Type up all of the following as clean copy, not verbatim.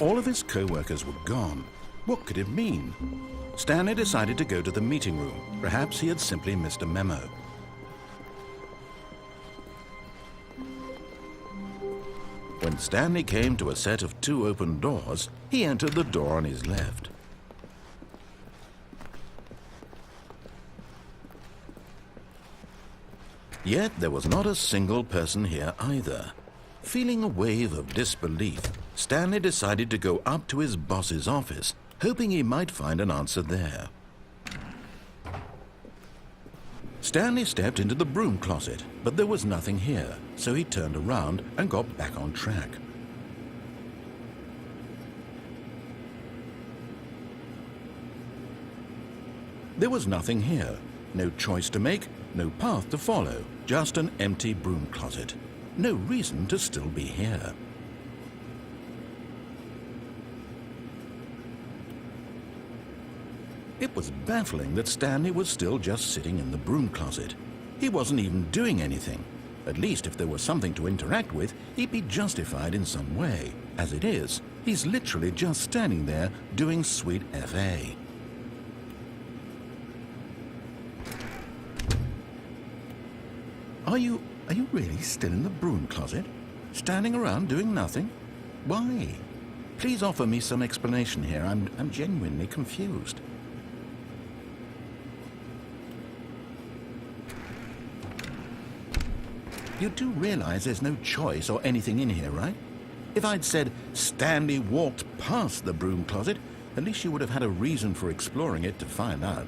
All of his co-workers were gone. What could it mean? Stanley decided to go to the meeting room. Perhaps he had simply missed a memo. When Stanley came to a set of 2 open doors, he entered the door on his left. Yet there was not a single person here either. Feeling a wave of disbelief, Stanley decided to go up to his boss's office, hoping he might find an answer there. Stanley stepped into the broom closet, but there was nothing here, so he turned around and got back on track. There was nothing here. No choice to make, no path to follow, just an empty broom closet. No reason to still be here. It was baffling that Stanley was still just sitting in the broom closet. He wasn't even doing anything. At least if there was something to interact with, he'd be justified in some way. As it is, he's literally just standing there doing sweet FA. Are you really still in the broom closet? Standing around doing nothing? Why? Please offer me some explanation here. I'm genuinely confused. You do realize there's no choice or anything in here, right? If I'd said Stanley walked past the broom closet, at least you would have had a reason for exploring it to find out.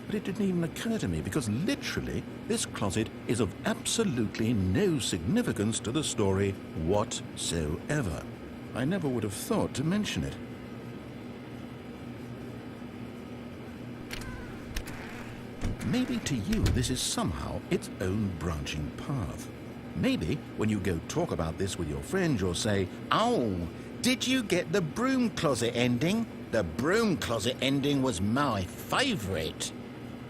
But it didn't even occur to me because literally this closet is of absolutely no significance to the story whatsoever. I never would have thought to mention it. Maybe to you this is somehow its own branching path. Maybe when you go talk about this with your friends you'll say, "Oh, did you get the broom closet ending? The broom closet ending was my favorite."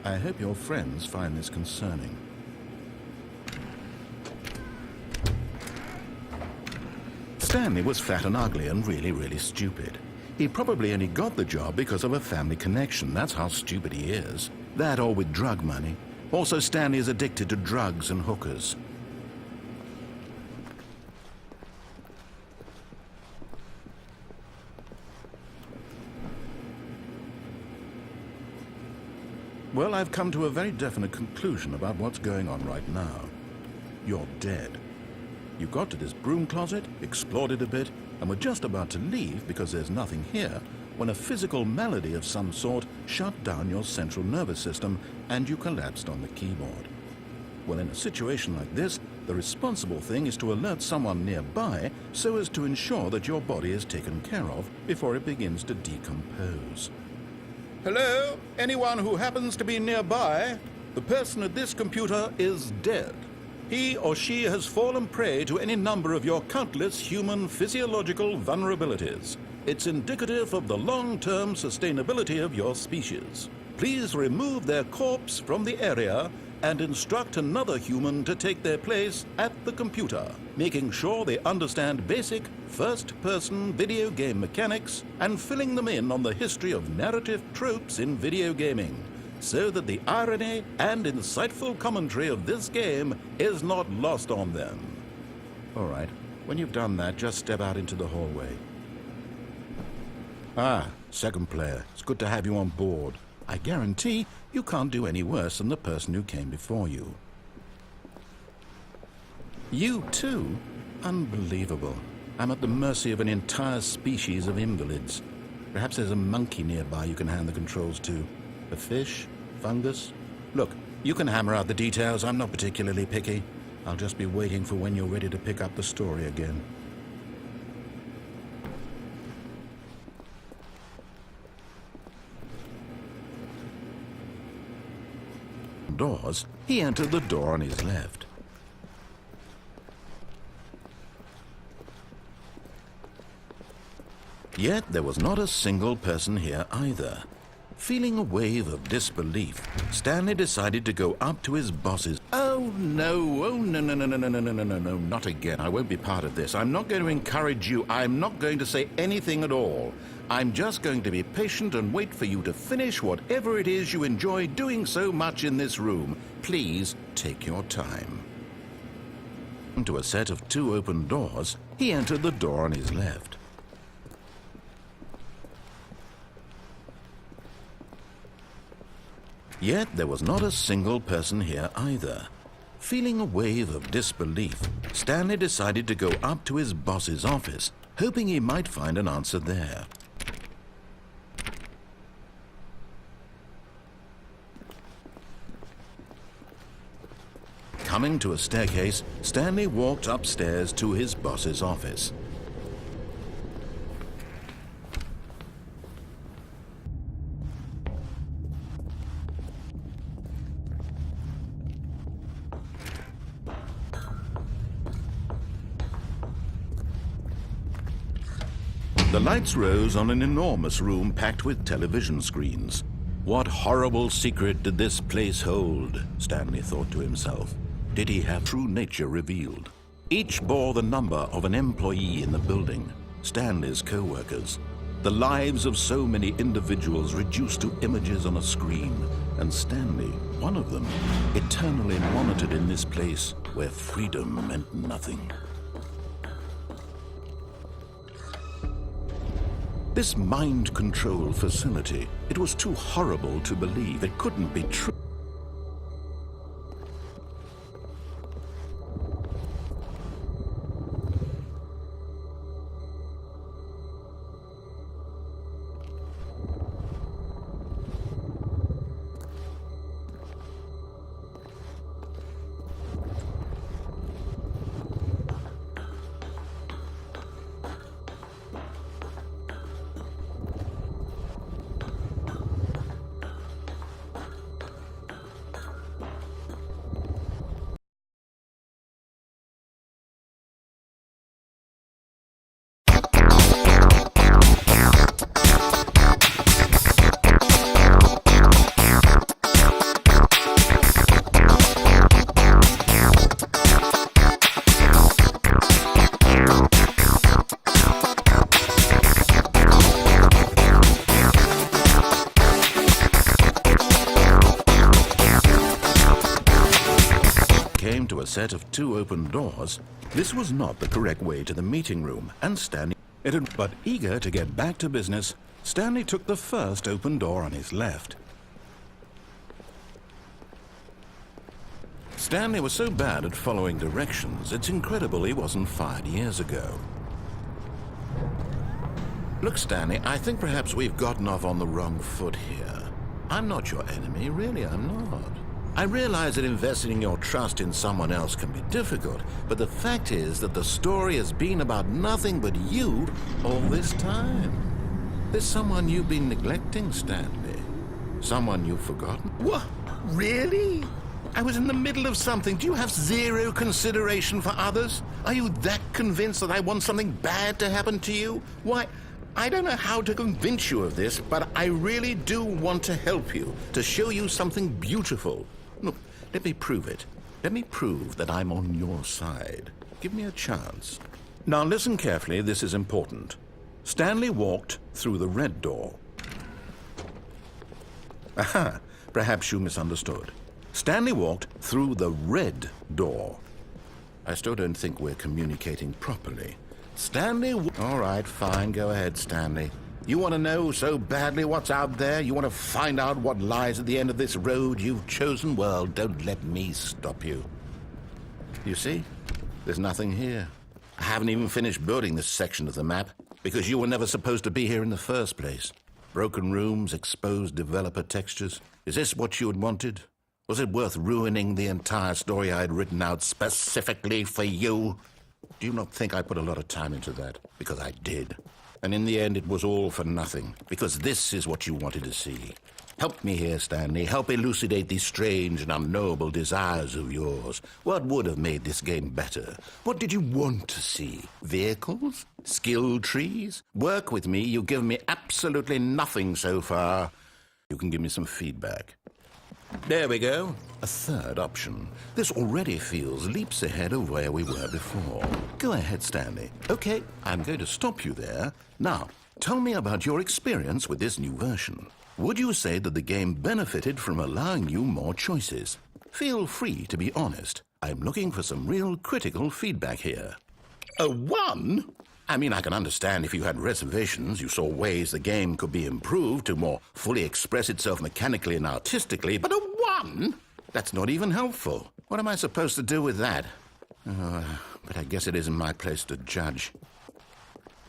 I hope your friends find this concerning. Stanley was fat and ugly and really stupid. He probably only got the job because of a family connection. That's how stupid he is. That or with drug money. Also, Stanley is addicted to drugs and hookers. Well, I've come to a very definite conclusion about what's going on right now. You're dead. You got to this broom closet, explored it a bit, and were just about to leave because there's nothing here, when a physical malady of some sort shut down your central nervous system and you collapsed on the keyboard. Well, in a situation like this, the responsible thing is to alert someone nearby so as to ensure that your body is taken care of before it begins to decompose. Hello? Anyone who happens to be nearby? The person at this computer is dead. He or she has fallen prey to any number of your countless human physiological vulnerabilities. It's indicative of the long-term sustainability of your species. Please remove their corpse from the area and instruct another human to take their place at the computer, making sure they understand basic first-person video game mechanics and filling them in on the history of narrative tropes in video gaming, so that the irony and insightful commentary of this game is not lost on them. All right, when you've done that, just step out into the hallway. Ah, second player, it's good to have you on board. I guarantee you can't do any worse than the person who came before you. You too? Unbelievable. I'm at the mercy of an entire species of invalids. Perhaps there's a monkey nearby you can hand the controls to. A fish? Fungus? Look, you can hammer out the details. I'm not particularly picky. I'll just be waiting for when you're ready to pick up the story again. Doors, he entered the door on his left. Yet there was not a single person here either. Feeling a wave of disbelief, Stanley decided to go up to his boss's. Oh, no. Oh, no, no, no, no, no, no, no, no, no, no, not again. I won't be part of this. I'm not going to encourage you. I'm not going to say anything at all. I'm just going to be patient and wait for you to finish whatever it is you enjoy doing so much in this room. Please take your time. To a set of 2 open doors, he entered the door on his left. Yet there was not a single person here either. Feeling a wave of disbelief, Stanley decided to go up to his boss's office, hoping he might find an answer there. Coming to a staircase, Stanley walked upstairs to his boss's office. The lights rose on an enormous room packed with television screens. What horrible secret did this place hold? Stanley thought to himself. Did he have true nature revealed? Each bore the number of an employee in the building, Stanley's co-workers. The lives of so many individuals reduced to images on a screen, and Stanley, one of them, eternally monitored in this place where freedom meant nothing. This mind control facility, it was too horrible to believe. It couldn't be true. To a set of 2 open doors, this was not the correct way to the meeting room, and Stanley, but eager to get back to business, Stanley took the first open door on his left. Stanley was so bad at following directions, it's incredible he wasn't fired years ago. Look, Stanley, I think perhaps we've gotten off on the wrong foot here. I'm not your enemy, really, I'm not. I realize that investing your trust in someone else can be difficult, but the fact is that the story has been about nothing but you all this time. There's someone you've been neglecting, Stanley. Someone you've forgotten. What? Really? I was in the middle of something. Do you have zero consideration for others? Are you that convinced that I want something bad to happen to you? Why, I don't know how to convince you of this, but I really do want to help you, to show you something beautiful. Look, let me prove it. Let me prove that I'm on your side. Give me a chance. Now listen carefully, this is important. Stanley walked through the red door. Aha, perhaps you misunderstood. Stanley walked through the red door. I still don't think we're communicating properly. Stanley... All right, fine, go ahead, Stanley. You want to know so badly what's out there? You want to find out what lies at the end of this road you've chosen? Well, don't let me stop you. You see? There's nothing here. I haven't even finished building this section of the map because you were never supposed to be here in the first place. Broken rooms, exposed developer textures. Is this what you had wanted? Was it worth ruining the entire story I had written out specifically for you? Do you not think I put a lot of time into that? Because I did. And in the end, it was all for nothing, because this is what you wanted to see. Help me here, Stanley. Help elucidate these strange and unknowable desires of yours. What would have made this game better? What did you want to see? Vehicles? Skill trees? Work with me. You've given me absolutely nothing so far. You can give me some feedback. There we go. A third option. This already feels leaps ahead of where we were before. Go ahead, Stanley. Okay, I'm going to stop you there. Now, tell me about your experience with this new version. Would you say that the game benefited from allowing you more choices? Feel free to be honest. I'm looking for some real critical feedback here. A 1? I mean, I can understand if you had reservations, you saw ways the game could be improved to more fully express itself mechanically and artistically, but a 1? That's not even helpful. What am I supposed to do with that? But I guess it isn't my place to judge.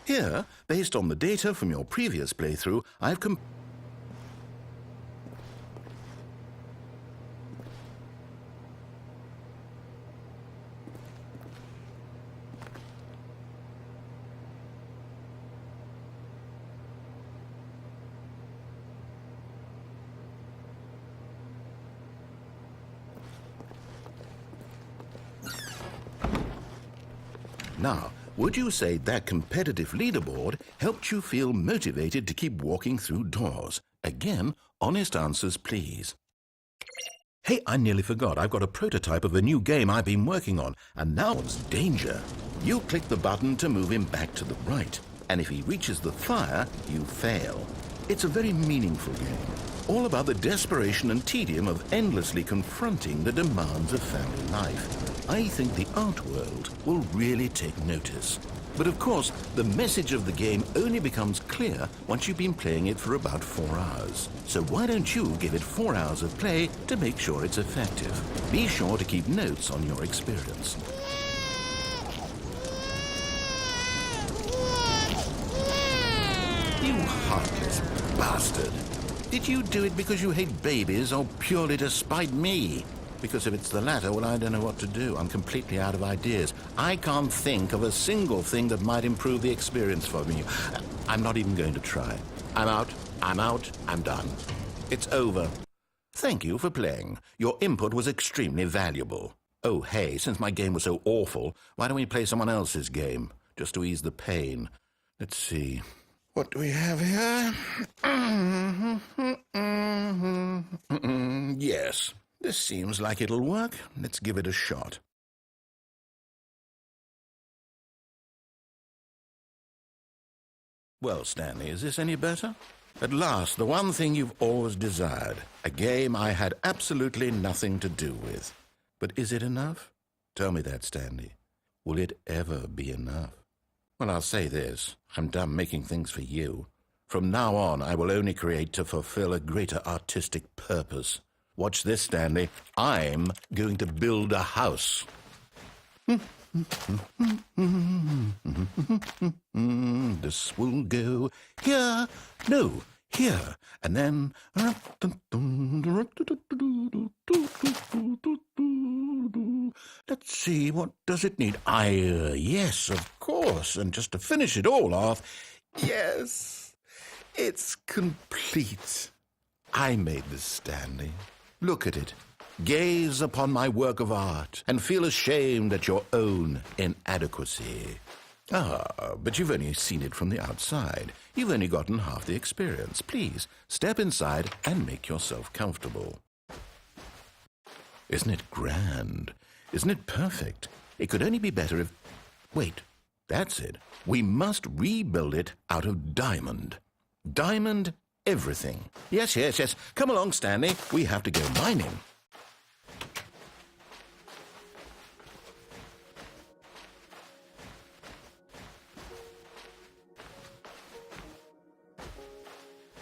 Here, based on the data from your previous playthrough, I've Now, would you say that competitive leaderboard helped you feel motivated to keep walking through doors? Again, honest answers, please. Hey, I nearly forgot. I've got a prototype of a new game I've been working on, and now it's danger. You click the button to move him back to the right, and if he reaches the fire, you fail. It's a very meaningful game, all about the desperation and tedium of endlessly confronting the demands of family life. I think the art world will really take notice. But of course, the message of the game only becomes clear once you've been playing it for about 4 hours. So why don't you give it 4 hours of play to make sure it's effective? Be sure to keep notes on your experience. You heartless bastard. Did you do it because you hate babies or purely to spite me? Because if it's the latter, well, I don't know what to do. I'm completely out of ideas. I can't think of a single thing that might improve the experience for me. I'm not even going to try. I'm out, I'm done. It's over. Thank you for playing. Your input was extremely valuable. Oh, hey, since my game was so awful, why don't we play someone else's game, just to ease the pain? Let's see. What do we have here? Yes. This seems like it'll work. Let's give it a shot. Well, Stanley, is this any better? At last, the one thing you've always desired. A game I had absolutely nothing to do with. But is it enough? Tell me that, Stanley. Will it ever be enough? Well, I'll say this. I'm done making things for you. From now on, I will only create to fulfill a greater artistic purpose. Watch this, Stanley. I'm going to build a house. This will go here. No, here. And then... Let's see, what does it need? Yes, of course. And just to finish it all off, yes, it's complete. I made this, Stanley. Look at it. Gaze upon my work of art and feel ashamed at your own inadequacy. But you've only seen it from the outside. You've only gotten half the experience. Please, step inside and make yourself comfortable. Isn't it grand? Isn't it perfect? It could only be better if... Wait, that's it. We must rebuild it out of diamond. Diamond everything. Yes. Come along, Stanley. We have to go mining.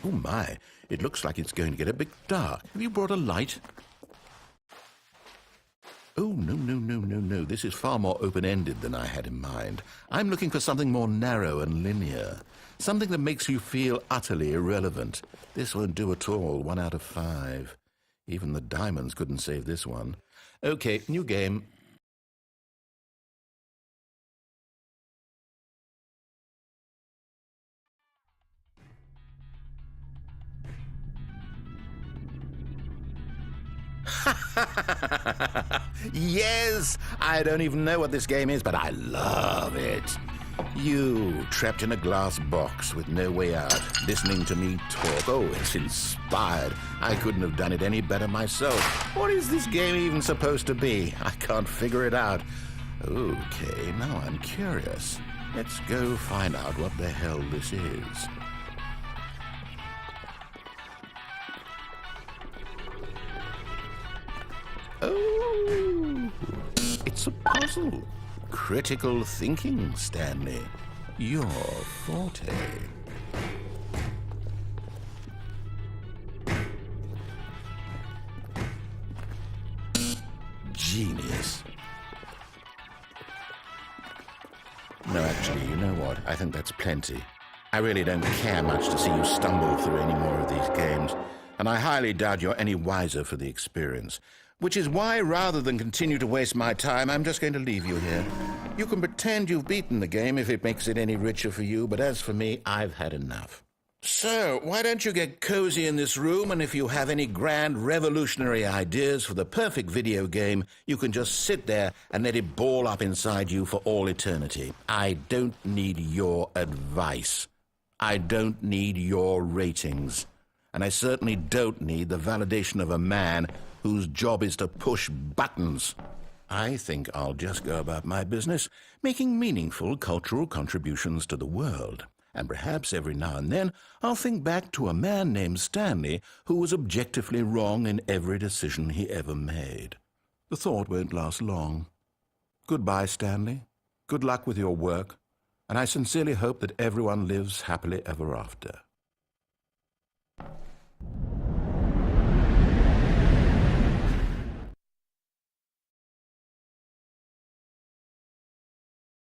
Oh my, it looks like it's going to get a bit dark. Have you brought a light? Oh, no. This is far more open-ended than I had in mind. I'm looking for something more narrow and linear. Something that makes you feel utterly irrelevant. This won't do at all. 1 out of 5. Even the diamonds couldn't save this one. Okay, new game. Yes! I don't even know what this game is, but I love it. You, trapped in a glass box with no way out, listening to me talk. Oh, it's inspired. I couldn't have done it any better myself. What is this game even supposed to be? I can't figure it out. Okay, now I'm curious. Let's go find out what the hell this is. Oh, it's a puzzle. Critical thinking, Stanley. Your forte. Genius. No, actually, you know what? I think that's plenty. I really don't care much to see you stumble through any more of these games, and I highly doubt you're any wiser for the experience. Which is why, rather than continue to waste my time, I'm just going to leave you here. You can pretend you've beaten the game if it makes it any richer for you, but as for me, I've had enough. So, why don't you get cozy in this room, and if you have any grand revolutionary ideas for the perfect video game, you can just sit there and let it ball up inside you for all eternity. I don't need your advice. I don't need your ratings. And I certainly don't need the validation of a man whose job is to push buttons. I think I'll just go about my business, making meaningful cultural contributions to the world. And perhaps every now and then I'll think back to a man named Stanley who was objectively wrong in every decision he ever made. The thought won't last long. Goodbye, Stanley. Good luck with your work, and I sincerely hope that everyone lives happily ever after.